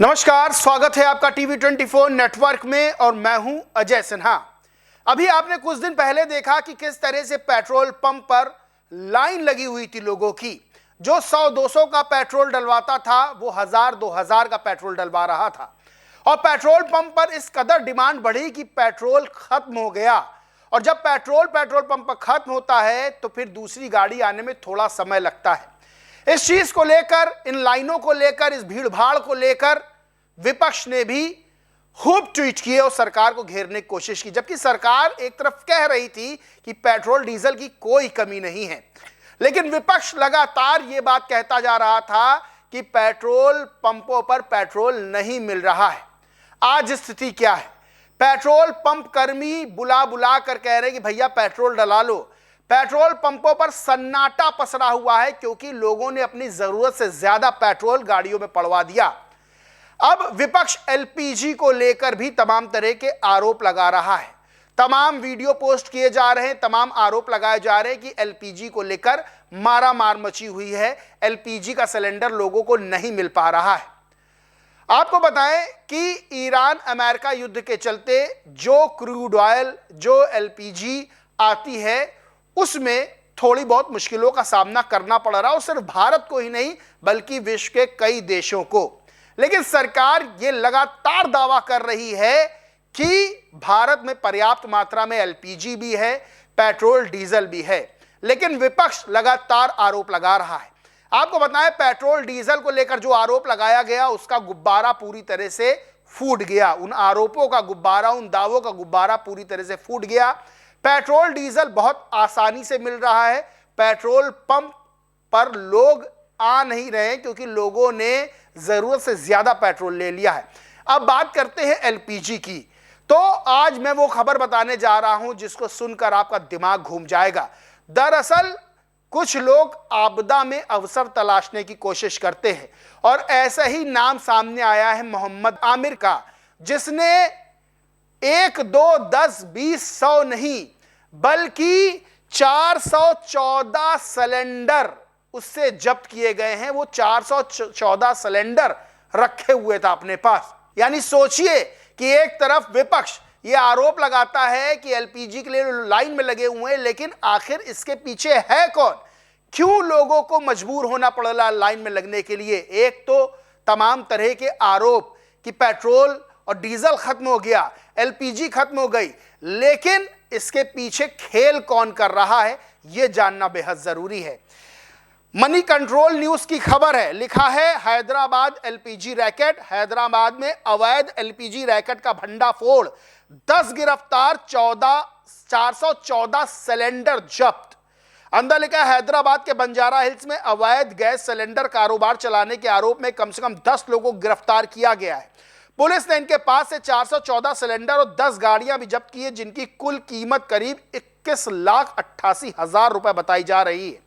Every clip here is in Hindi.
नमस्कार, स्वागत है आपका टीवी 24 नेटवर्क में और मैं हूं अजय सिन्हा। अभी आपने कुछ दिन पहले देखा कि किस तरह से पेट्रोल पंप पर लाइन लगी हुई थी लोगों की। जो 100-200 का पेट्रोल डलवाता था वो 1000-2000 का पेट्रोल डलवा रहा था और पेट्रोल पंप पर इस कदर डिमांड बढ़ी कि पेट्रोल खत्म हो गया। और जब पेट्रोल पंप पर खत्म होता है तो फिर दूसरी गाड़ी आने में थोड़ा समय लगता है। इस चीज को लेकर, इन लाइनों को लेकर, इस भीड़ भाड़ को लेकर विपक्ष ने भी खूब ट्वीट किए और सरकार को घेरने की कोशिश की, जबकि सरकार एक तरफ कह रही थी कि पेट्रोल डीजल की कोई कमी नहीं है, लेकिन विपक्ष लगातार यह बात कहता जा रहा था कि पेट्रोल पंपों पर पेट्रोल नहीं मिल रहा है। आज स्थिति क्या है? पेट्रोल पंप कर्मी बुला बुला कर कह रहे कि भैया पेट्रोल डला लो। पेट्रोल पंपों पर सन्नाटा पसरा हुआ है क्योंकि लोगों ने अपनी जरूरत से ज्यादा पेट्रोल गाड़ियों में पड़वा दिया। अब विपक्ष एलपीजी को लेकर भी तमाम तरह के आरोप लगा रहा है। तमाम वीडियो पोस्ट किए जा रहे हैं, तमाम आरोप लगाए जा रहे हैं कि एलपीजी को लेकर मारामार मची हुई है, एलपीजी का सिलेंडर लोगों को नहीं मिल पा रहा है। आपको बताएं कि ईरान अमेरिका युद्ध के चलते जो क्रूड ऑयल, जो एलपीजी आती है, उसमें थोड़ी बहुत मुश्किलों का सामना करना पड़ रहा है, और सिर्फ भारत को ही नहीं बल्कि विश्व के कई देशों को। लेकिन सरकार ये लगातार दावा कर रही है कि भारत में पर्याप्त मात्रा में एलपीजी भी है, पेट्रोल डीजल भी है, लेकिन विपक्ष लगातार आरोप लगा रहा है। आपको बताएं, पेट्रोल डीजल को लेकर जो आरोप लगाया गया उसका गुब्बारा पूरी तरह से फूट गया। उन आरोपों का गुब्बारा, उन दावों का गुब्बारा पूरी तरह से फूट गया। पेट्रोल डीजल बहुत आसानी से मिल रहा है। पेट्रोल पंप पर लोग आ नहीं रहे हैं क्योंकि लोगों ने जरूरत से ज्यादा पेट्रोल ले लिया है। अब बात करते हैं एलपीजी की। तो आज मैं वो खबर बताने जा रहा हूं जिसको सुनकर आपका दिमाग घूम जाएगा। दरअसल कुछ लोग आपदा में अवसर तलाशने की कोशिश करते हैं और ऐसा ही नाम सामने आया है मोहम्मद आमिर का, जिसने 1, 2, 10, 20, 100 नहीं बल्कि 414 सिलेंडर उससे जब्त किए गए हैं। वो 414 सिलेंडर रखे हुए था अपने पास। यानी सोचिए कि एक तरफ विपक्ष ये आरोप लगाता है कि एलपीजी के लिए लाइन में लगे हुए हैं, लेकिन आखिर इसके पीछे है कौन? क्यों लोगों को मजबूर होना पड़ रहा लाइन में लगने के लिए? एक तो तमाम तरह के आरोप कि पेट्रोल और डीजल खत्म हो गया, एलपीजी खत्म हो गई, लेकिन इसके पीछे खेल कौन कर रहा है यह जानना बेहद जरूरी है। मनी कंट्रोल न्यूज की खबर है, लिखा है हैदराबाद एलपीजी रैकेट। हैदराबाद में अवैध एलपीजी रैकेट का भंडाफोड़, 10 गिरफ्तार, 414 सिलेंडर जब्त। अंदर लिखा है हैदराबाद के बंजारा हिल्स में अवैध गैस सिलेंडर कारोबार चलाने के आरोप में कम से कम 10 लोगों को गिरफ्तार किया गया है। पुलिस ने इनके पास से 414 सिलेंडर और 10 गाड़ियां भी जब्त की है, जिनकी कुल कीमत करीब 21,88,000 रुपए बताई जा रही है।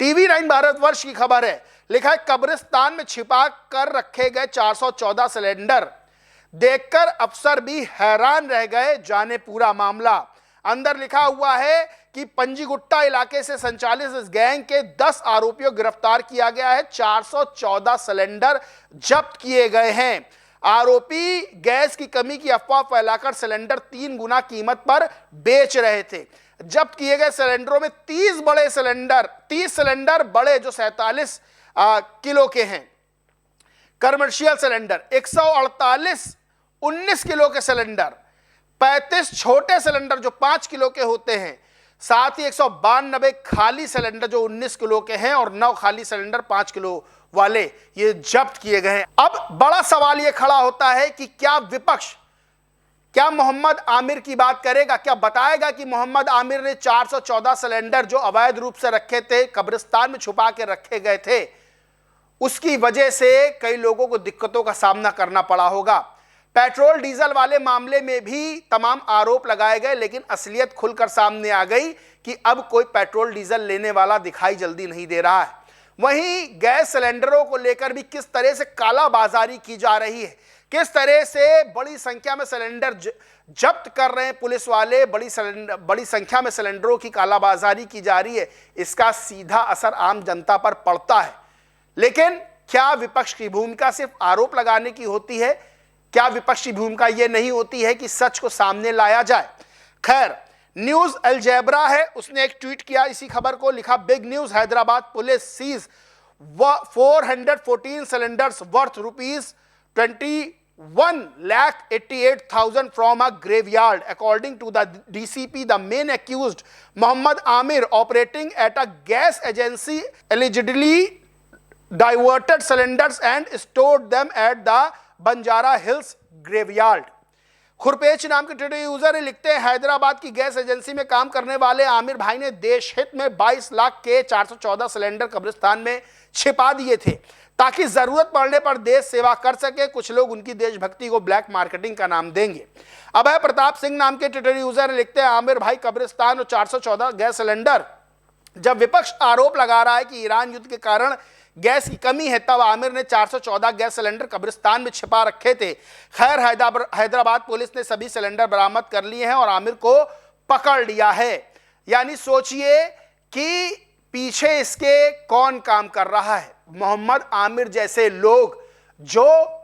टीवी 9 भारतवर्ष की खबर है, लिखा है कब्रिस्तान में छिपा कर रखे गए 414 सिलेंडर देखकर अफसर भी हैरान रह गए, जाने पूरा मामला। अंदर लिखा हुआ है कि पंजीगुट्टा इलाके से संचालित इस गैंग के 10 आरोपियों गिरफ्तार किया गया है। 414 सिलेंडर जब्त किए गए हैं। आरोपी गैस की कमी की अफवाह फैलाकर सिलेंडर 3 गुना कीमत पर बेच रहे थे। जब्त किए गए सिलेंडरों में 30 सिलेंडर बड़े जो 47 किलो के हैं, कमर्शियल सिलेंडर 148 19 किलो के सिलेंडर, 35 छोटे सिलेंडर जो 5 किलो के होते हैं, साथ ही 192 खाली सिलेंडर जो 19 किलो के हैं और 9 खाली सिलेंडर 5 किलो वाले ये जब्त किए गए हैं। अब बड़ा सवाल ये खड़ा होता है कि क्या विपक्ष, क्या मोहम्मद आमिर की बात करेगा? क्या बताएगा कि मोहम्मद आमिर ने 414 सिलेंडर जो अवैध रूप से रखे थे, कब्रिस्तान में छुपा के रखे गए थे, उसकी वजह से कई लोगों को दिक्कतों का सामना करना पड़ा होगा? पेट्रोल डीजल वाले मामले में भी तमाम आरोप लगाए गए, लेकिन असलियत खुलकर सामने आ गई कि अब कोई पेट्रोल डीजल लेने वाला दिखाई जल्दी नहीं दे रहा है। वहीं गैस सिलेंडरों को लेकर भी किस तरह से कालाबाजारी की जा रही है, किस तरह से बड़ी संख्या में सिलेंडर जब्त कर रहे हैं पुलिस वाले, बड़ी संख्या में सिलेंडरों की कालाबाजारी की जा रही है, इसका सीधा असर आम जनता पर पड़ता है। लेकिन क्या विपक्ष की भूमिका सिर्फ आरोप लगाने की होती है? क्या विपक्ष की भूमिका यह नहीं होती है कि सच को सामने लाया जाए? खैर, न्यूज अलजेब्रा है, उसने एक ट्वीट किया इसी खबर को, लिखा big news, Hyderabad police seize 414 cylinders worth ₹21,88,000 from a graveyard. According to the DCP, the main accused, Mohammad Amir, operating at a gas agency, allegedly diverted cylinders and stored them at the Banjara Hills graveyard. खुरपेच नाम के ट्विटर यूजर लिखते हैं, हैदराबाद की गैस एजेंसी में काम करने वाले आमिर भाई ने देश हित में 22 लाख के 414 सिलेंडर कब्रिस्तान में छिपा दिए थे ताकि जरूरत पड़ने पर देश सेवा कर सके। कुछ लोग उनकी देशभक्ति को ब्लैक मार्केटिंग का नाम देंगे। अभय प्रताप सिंह नाम के ट्विटर यूजर लिखते हैं, आमिर भाई कब्रिस्तान और 414 गैस सिलेंडर। जब विपक्ष आरोप लगा रहा है कि ईरान युद्ध के कारण गैस की कमी है, तब आमिर ने 414 गैस सिलेंडर कब्रिस्तान में छिपा रखे थे। खैर, हैदराबाद पुलिस ने सभी सिलेंडर बरामद कर लिए हैं और आमिर को पकड़ लिया है। यानी सोचिए कि पीछे इसके कौन काम कर रहा है? मोहम्मद आमिर जैसे लोग, जो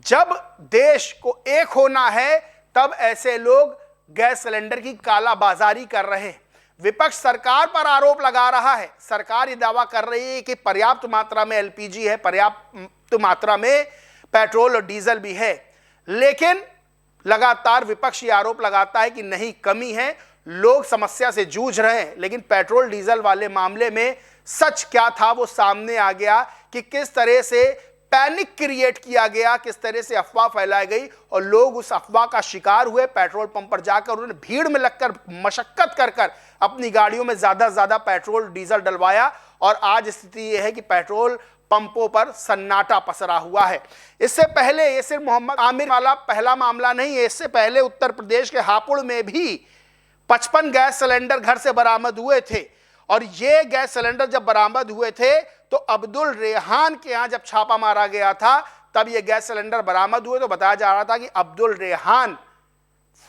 जब देश को एक होना है तब ऐसे लोग गैस सिलेंडर की कालाबाजारी कर रहे हैं। विपक्ष सरकार पर आरोप लगा रहा है। सरकार ये दावा कर रही है कि पर्याप्त मात्रा में एलपीजी है, पर्याप्त मात्रा में पेट्रोल और डीजल भी है, लेकिन लगातार विपक्ष ये आरोप लगाता है कि नहीं, कमी है, लोग समस्या से जूझ रहे हैं। लेकिन पेट्रोल डीजल वाले मामले में सच क्या था वो सामने आ गया कि किस तरह से पैनिक क्रिएट किया गया, किस तरह से अफवाह फैलाई गई और लोग उस अफवाह का शिकार हुए। पेट्रोल पंप पर जाकर उन्होंने भीड़ में लगकर मशक्कत कर अपनी गाड़ियों में ज्यादा पेट्रोल डीजल डलवाया और आज स्थिति यह है कि पेट्रोल पंपों पर सन्नाटा पसरा हुआ है। इससे पहले, ये सिर्फ मोहम्मद आमिर वाला पहला मामला नहीं है, इससे पहले उत्तर प्रदेश के हापुड़ में भी 55 गैस सिलेंडर घर से बरामद हुए थे और ये गैस सिलेंडर जब बरामद हुए थे तो अब्दुल रेहान के यहां जब छापा मारा गया था तब ये गैस सिलेंडर बरामद हुए तो बताया जा रहा था कि अब्दुल रेहान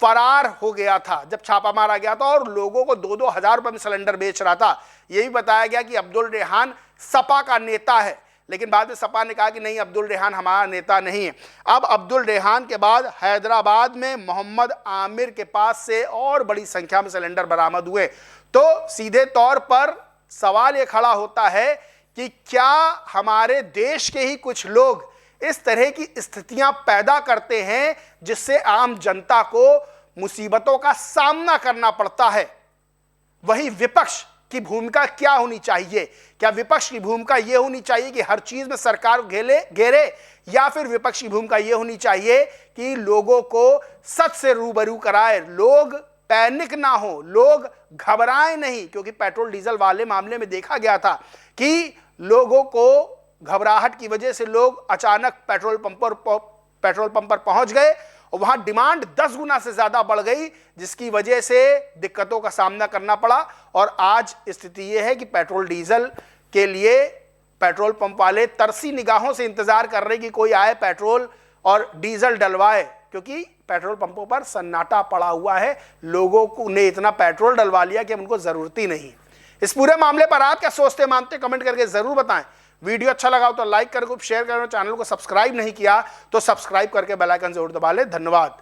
फरार हो गया था जब छापा मारा गया था और लोगों को 2-2 हजार रुपए में सिलेंडर बेच रहा था। यह भी बताया गया कि अब्दुल रेहान सपा का नेता है, लेकिन बाद में सपा ने कहा कि नहीं, अब्दुल रेहान हमारा नेता नहीं है। अब अब्दुल रेहान के बाद हैदराबाद में मोहम्मद आमिर के पास से और बड़ी संख्या में सिलेंडर बरामद हुए। तो सीधे तौर पर सवाल यह खड़ा होता है कि क्या हमारे देश के ही कुछ लोग इस तरह की स्थितियां पैदा करते हैं जिससे आम जनता को मुसीबतों का सामना करना पड़ता है? वही विपक्ष की भूमिका क्या होनी चाहिए? क्या विपक्ष की भूमिका यह होनी चाहिए कि हर चीज में सरकार घेरे, या फिर विपक्ष की भूमिका यह होनी चाहिए कि लोगों को सच से रूबरू कराए, लोग पैनिक ना हो, लोग घबराएं नहीं? क्योंकि पेट्रोल डीजल वाले मामले में देखा गया था कि लोगों को घबराहट की वजह से लोग अचानक पेट्रोल पंप पर पहुंच गए और वहां डिमांड 10 गुना से ज्यादा बढ़ गई, जिसकी वजह से दिक्कतों का सामना करना पड़ा। और आज स्थिति यह है कि पेट्रोल डीजल के लिए पेट्रोल पंप वाले तरसी निगाहों से इंतजार कर रहे कि कोई आए पेट्रोल और डीजल डलवाए, क्योंकि पेट्रोल पंपों पर सन्नाटा पड़ा हुआ है। लोगों को ने इतना पेट्रोल डलवा लिया कि उनको जरूरत ही नहीं। इस पूरे मामले पर आप क्या सोचते मानते, कमेंट करके जरूर बताएं। वीडियो अच्छा लगा हो तो लाइक करें, शेयर करें, चैनल को सब्सक्राइब नहीं किया तो सब्सक्राइब करके बेल आइकन जरूर दबा लें। धन्यवाद।